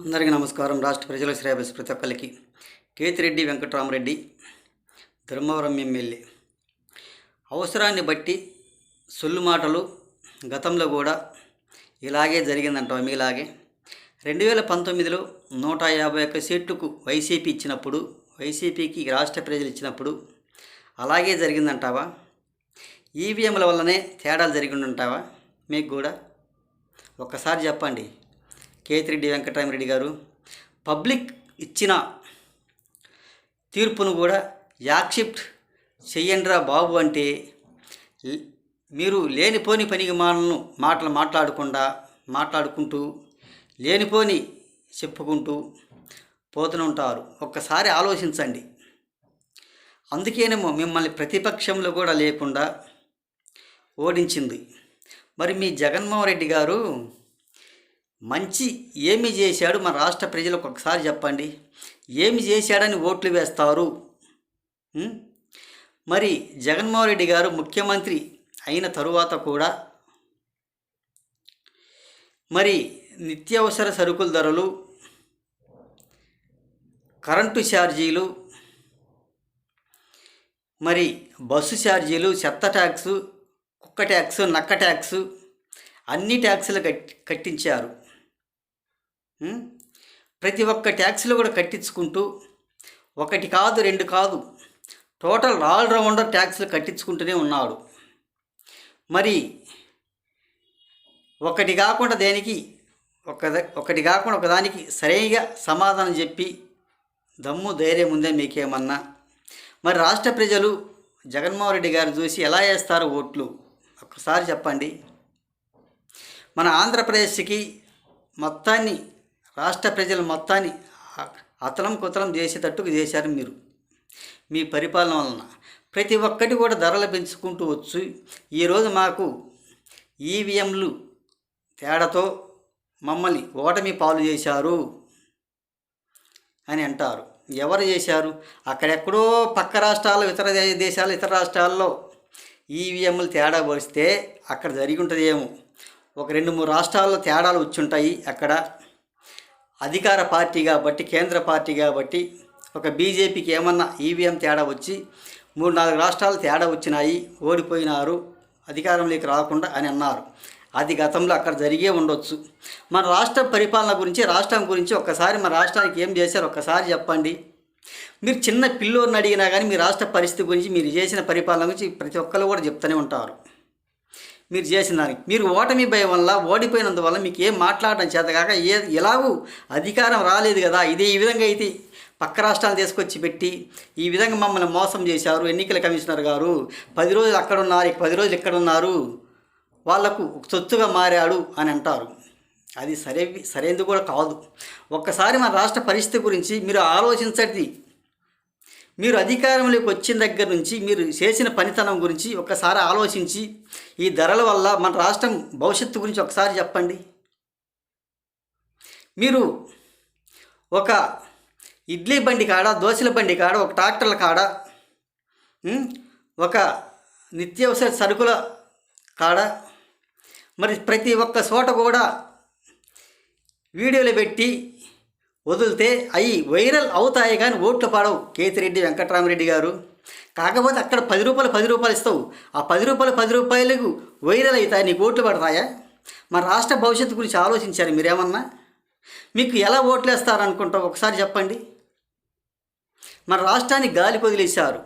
అందరికీ నమస్కారం. రాష్ట్ర ప్రజల శ్రేయస్ ప్రతి ఒక్కరికి. కేతిరెడ్డి వెంకటరామరెడ్డి, ధర్మవరం ఎమ్మెల్యే. అవసరాన్ని బట్టి సొల్లు మాటలు గతంలో కూడా ఇలాగే జరిగిందంటాం. మీలాగే 2019లో 151 సీట్లకు వైసీపీ ఇచ్చినప్పుడు, వైసీపీకి రాష్ట్ర ప్రజలు ఇచ్చినప్పుడు అలాగే జరిగిందంటావా? ఈవీఎంల వల్లనే తేడాలు జరిగి ఉంటుంటావా? మీకు కూడా ఒక్కసారి చెప్పండి. కేతిరెడ్డి వెంకటరామరెడ్డి గారు, పబ్లిక్ ఇచ్చిన తీర్పును కూడా యాక్సెప్ట్ చెయ్యండిరా బాబు అంటే మీరు లేనిపోని పనికి మాటలు మాట్లాడుకుంటూ లేనిపోని చెప్పుకుంటూ పోతూ ఉంటారు. ఒక్కసారి ఆలోచించండి. అందుకేనేమో మిమ్మల్ని ప్రతిపక్షంలో కూడా లేకుండా ఓడించింది. మరి మీ జగన్మోహన్ రెడ్డి గారు మంచి ఏమి చేశాడు మన రాష్ట్ర ప్రజలకు ఒకసారి చెప్పండి. ఏమి చేశాడని ఓట్లు వేస్తారు? మరి జగన్మోహన్ రెడ్డి గారు ముఖ్యమంత్రి అయిన తరువాత కూడా మరి నిత్యావసర సరుకుల ధరలు, కరెంటు ఛార్జీలు, మరి బస్సు ఛార్జీలు, చెత్త ట్యాక్సు, కుక్క ట్యాక్సు, నక్క ట్యాక్సు, అన్ని ట్యాక్సులు కట్టించారు. ప్రతి ఒక్క ట్యాక్స్లు కూడా కట్టించుకుంటూ ఒకటి కాదు, రెండు కాదు, టోటల్ ఆల్రౌండర్ ట్యాక్స్లు కట్టించుకుంటూనే ఉన్నాడు. మరి ఒకటి కాకుండా ఒకదానికి సరైన సమాధానం చెప్పి దమ్ము ధైర్యం ఉందే మీకేమన్నా? మరి రాష్ట్ర ప్రజలు జగన్మోహన్ రెడ్డి గారు చూసి ఎలా వేస్తారు ఓట్లు? ఒక్కసారి చెప్పండి. మన ఆంధ్రప్రదేశ్కి మొత్తాన్ని, రాష్ట్ర ప్రజల మొత్తాన్ని అతలం కుతలం చేసేటట్టుకు చేశారు మీరు మీ పరిపాలన వలన. ప్రతి ఒక్కటి కూడా ధరలు పెంచుకుంటూ వచ్చి ఈరోజు మాకు ఈవీఎంలు తేడాతో మమ్మల్ని ఓటమి పాలు చేశారు అని అంటారు. ఎవరు చేశారు? అక్కడెక్కడో పక్క రాష్ట్రాల్లో, ఇతర రాష్ట్రాల్లో ఈవీఎంలు తేడా వస్తే అక్కడ జరిగి ఉంటుంది ఏమో. ఒక 2-3 రాష్ట్రాల్లో తేడాలు వచ్చుంటాయి. అక్కడ అధికార పార్టీ కాబట్టి, కేంద్ర పార్టీ కాబట్టి, ఒక బీజేపీకి ఏమన్నా ఈవీఎం తేడా వచ్చి 3-4 రాష్ట్రాలు తేడా వచ్చినాయి, ఓడిపోయినారు, అధికారంలోకి రాకుండా అని అన్నారు. అది గతంలో అక్కడ జరిగే ఉండొచ్చు. మన రాష్ట్ర పరిపాలన గురించి, రాష్ట్రం గురించి ఒక్కసారి మన రాష్ట్రానికి ఏం చేశారు ఒక్కసారి చెప్పండి. మీరు చిన్న పిల్లోని అడిగినా కానీ మీ రాష్ట్ర పరిస్థితి గురించి, మీరు చేసిన పరిపాలన గురించి ప్రతి ఒక్కరు కూడా చెప్తూనే ఉంటారు. మీరు చేసిన దానికి మీరు ఓటమి భయం వల్ల, ఓడిపోయినందువల్ల మీకు ఏం మాట్లాడడం చేతగాక ఎలాగూ అధికారం రాలేదు కదా, ఈ విధంగా అయితే పక్క రాష్ట్రాలు తీసుకొచ్చి పెట్టి ఈ విధంగా మమ్మల్ని మోసం చేశారు ఎన్నికల కమిషనర్ గారు. 10 రోజులు అక్కడ ఉన్నారు, 10 రోజులు ఇక్కడ ఉన్నారు, వాళ్లకు సొత్తుగా మారాడు అని అంటారు. అది సరైనది కూడా కాదు. ఒక్కసారి మన రాష్ట్ర పరిస్థితి గురించి మీరు ఆలోచించండి. మీరు అధికారంలోకి వచ్చిన దగ్గర నుంచి మీరు చేసిన పనితనం గురించి ఒక్కసారి ఆలోచించి ఈ ధరల వల్ల మన రాష్ట్రం భవిష్యత్తు గురించి ఒకసారి చెప్పండి. మీరు ఒక ఇడ్లీ బండి కాడ, దోశల బండి కాడ, ఒక ట్రాక్టర్ల కాడ, ఒక నిత్యావసర సరుకుల కాడ, మరి ప్రతి ఒక్క చోట కూడా వీడియోలు పెట్టి వదిలితే అవి వైరల్ అవుతాయి కానీ ఓట్లు పడవు. కేతిరెడ్డి వెంకటరామరెడ్డి గారు కాకపోతే అక్కడ 10 రూపాయలు ఇస్తావు, ఆ 10 రూపాయలకు వైరల్ అవుతాయి, నీకు ఓట్లు పడతాయా? మన రాష్ట్ర భవిష్యత్తు గురించి ఆలోచించారు మీరేమన్నా? మీకు ఎలా ఓట్లు వేస్తారనుకుంటావు ఒకసారి చెప్పండి. మన రాష్ట్రాన్ని గాలికి వదిలేశారు,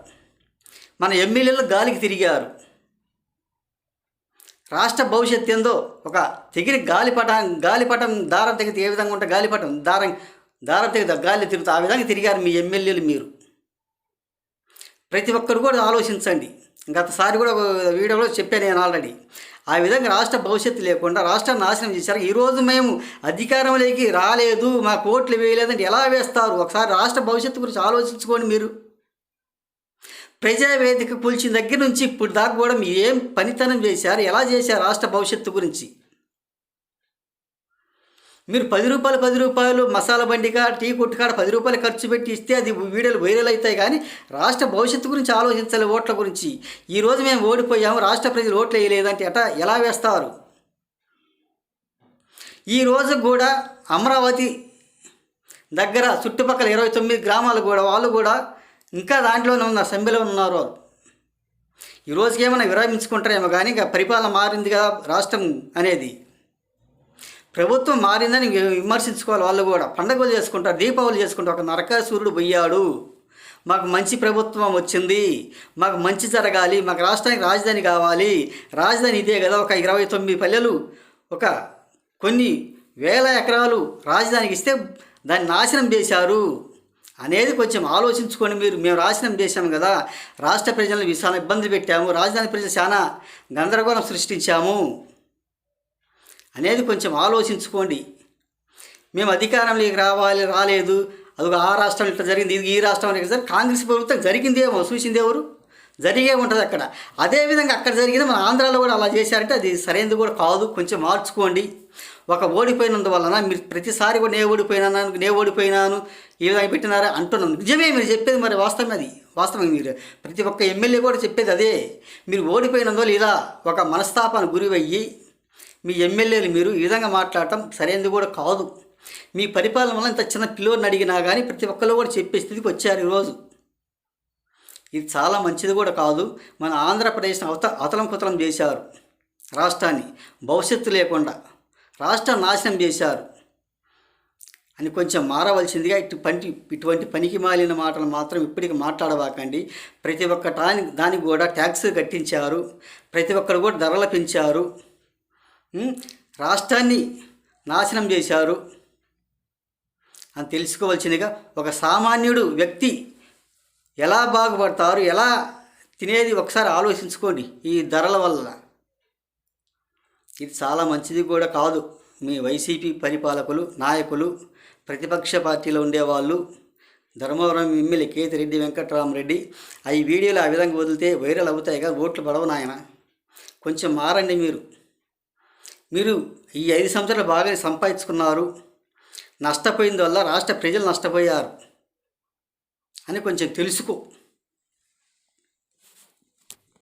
మన ఎమ్మెల్యేలు గాలికి తిరిగారు. రాష్ట్ర భవిష్యత్తు ఏందో ఒక తెగిరి గాలిపటం దారం తెగితే ఏ విధంగా ఉంటే గాలిపటం దారం తెగితే గాలి తిరుగుతా ఆ విధంగా తిరిగారు మీ ఎమ్మెల్యేలు. మీరు ప్రతి ఒక్కరు కూడా ఆలోచించండి. గతసారి కూడా వీడియోలో చెప్పాను నేను ఆల్రెడీ. ఆ విధంగా రాష్ట్ర భవిష్యత్తు లేకుండా రాష్ట్రాన్ని నాశనం చేశారు. ఈరోజు మేము అధికారంలోకి రాలేదు, మాకు ఓట్లు వేయలేదంటే ఎలా వేస్తారు? ఒకసారి రాష్ట్ర భవిష్యత్తు గురించి ఆలోచించుకోండి. మీరు ప్రజావేదిక కూల్చిన దగ్గర నుంచి ఇప్పుడు దాకా కూడా మీరు ఏం పనితనం చేశారు, ఎలా చేశారు రాష్ట్ర భవిష్యత్తు గురించి? మీరు 10 రూపాయలు మసాలా బండి కాడ, టీ కొట్టు కాడ 10 రూపాయలు ఖర్చు పెట్టి ఇస్తే అది వీడియోలు వైరల్ అవుతాయి కానీ రాష్ట్ర భవిష్యత్తు గురించి ఆలోచించాలి, ఓట్ల గురించి. ఈరోజు మేము ఓడిపోయాము, రాష్ట్ర ప్రజలు ఓట్లు వేయలేదంటే ఎలా వేస్తారు? ఈరోజు కూడా అమరావతి దగ్గర చుట్టుపక్కల 29 గ్రామాలు కూడా వాళ్ళు కూడా ఇంకా దాంట్లోనే ఉన్నారు, సమ్మెలో ఉన్నారు వాళ్ళు. ఈ రోజుకి ఏమైనా విరమించుకుంటారేమో కానీ ఇంకా పరిపాలన మారింది కదా రాష్ట్రం అనేది. ప్రభుత్వం మారిందని విమర్శించుకోవాలి. వాళ్ళు కూడా పండుగలు చేసుకుంటారు, దీపావళి చేసుకుంటారు. ఒక నరకాసురుడు పోయాడు, మాకు మంచి ప్రభుత్వం వచ్చింది, మాకు మంచి జరగాలి, మాకు రాష్ట్రానికి రాజధాని కావాలి, రాజధాని ఇదే కదా, ఒక 29 పల్లెలు ఒక కొన్ని వేల ఎకరాలు రాజధానికి ఇస్తే దాన్ని నాశనం చేశారు అనేది కొంచెం ఆలోచించుకొని మీరు. మేము నాశనం చేశాము కదా, రాష్ట్ర ప్రజలను చాలా ఇబ్బందులు పెట్టాము, రాజధాని ప్రజలు చాలా గందరగోళం సృష్టించాము అనేది కొంచెం ఆలోచించుకోండి. మేము అధికారంలోకి రాలేదు, అది ఆ రాష్ట్రం ఇట్లా జరిగింది, ఇది ఈ రాష్ట్రం సరే కాంగ్రెస్ ప్రభుత్వం జరిగిందేమో, చూసింది ఎవరు, జరిగే ఉంటుంది అక్కడ. అదేవిధంగా అక్కడ జరిగింది మన ఆంధ్రాలో కూడా అలా చేశారంటే అది సరైనది కూడా కాదు. కొంచెం మార్చుకోండి. ఒక ఓడిపోయినందువలన మీరు ప్రతిసారి కూడా నేను ఓడిపోయినాను ఈ విధంగా పెట్టినారా అంటున్నాను. నిజమే మీరు చెప్పేది, మరి వాస్తవం అది వాస్తవం. మీరు ప్రతి ఒక్క ఎమ్మెల్యే కూడా చెప్పేది అదే. మీరు ఓడిపోయినందువల్ల ఇలా ఒక మనస్తాపానికి గురివయ్యి మీ ఎమ్మెల్యేలు మీరు ఈ విధంగా మాట్లాడటం సరైనది కూడా కాదు. మీ పరిపాలన వల్ల ఇంత చిన్న పిల్లోని అడిగినా కానీ ప్రతి ఒక్కరు కూడా చెప్పే స్థితికి వచ్చారు ఈరోజు. ఇది చాలా మంచిది కూడా కాదు. మన ఆంధ్రప్రదేశ్ని అతలం కుతలం చేశారు, రాష్ట్రాన్ని భవిష్యత్తు లేకుండా రాష్ట్రం నాశనం చేశారు అని కొంచెం మారవలసిందిగా. ఇటువంటి పనికి మాలిన మాటలు మాత్రం ఇప్పటికి మాట్లాడవాకండి. ప్రతి ఒక్క దానికి కూడా ట్యాక్స్ కట్టించారు, ప్రతి ఒక్కరు కూడా ధరలు పెంచారు, రాష్ట్రాన్ని నాశనం చేశారు అని తెలుసుకోవాల్సిందిగా. ఒక సామాన్యుడు వ్యక్తి ఎలా బాగుపడతారు, ఎలా తినేది ఒకసారి ఆలోచించుకోండి. ఈ ధరల వల్ల ఇది చాలా మంచిది కూడా కాదు. మీ వైసీపీ పరిపాలకులు, నాయకులు, ప్రతిపక్ష పార్టీలో ఉండేవాళ్ళు, ధర్మవరం ఎమ్మెల్యే కేతిరెడ్డి వెంకటరామరెడ్డి ఈ వీడియోలు ఆ విధంగా వదిలితే వైరల్ అవుతాయి కదా, ఓట్లు పడవు నాయన. కొంచెం మారండి. మీరు ఈ 5 సంవత్సరాలు బాగానే సంపాదించుకున్నారు, నష్టపోయింది వల్ల రాష్ట్ర ప్రజలు నష్టపోయారు అని కొంచెం తెలుసుకో.